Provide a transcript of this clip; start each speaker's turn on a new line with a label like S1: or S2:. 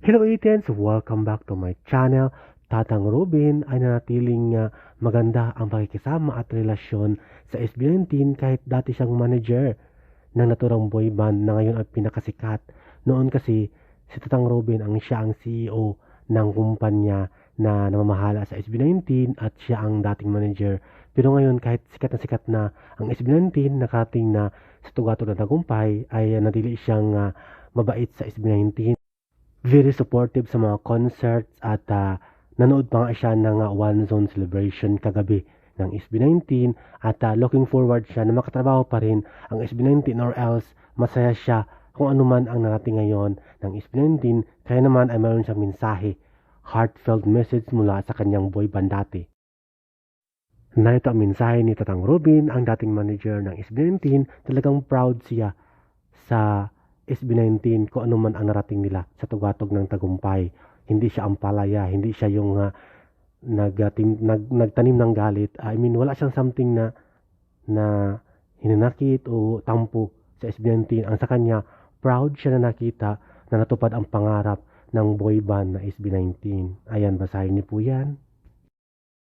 S1: Hello Ethans! Welcome back to my channel. Tatang Robin ay nanatiling maganda ang pakikisama at relasyon sa SB19 kahit dati siyang manager ng naturang boy band na ngayon ay pinakasikat. Noon kasi si Tatang Robin siya ang CEO ng kumpanya na namamahala sa SB19 at siya ang dating manager. Pero ngayon kahit sikat na ang SB19 nakarating na sa tugatog ng tagumpay ay natili siyang mabait sa SB19. Very supportive sa mga concerts at nanood pa nga siya ng One Zone Celebration kagabi ng SB19 at looking forward siya na makatrabaho pa rin ang SB19 or else masaya siya kung ano man ang narating ngayon ng SB19 kaya naman ay mayroon siyang mensahe, heartfelt message mula sa kanyang boy band dati. Narito ang mensahe ni Tatang Robin, ang dating manager ng SB19. Talagang proud siya sa SB19 kung ano man ang narating nila sa tugatog ng tagumpay. Hindi siya ampalaya, hindi siya yung nagtanim ng galit. I mean, wala siyang something na hinanakit o tampo sa SB19. Ang sa kanya, proud siya na nakita na natupad ang pangarap ng boy band na SB19. Ayan, basahin niyo po yan.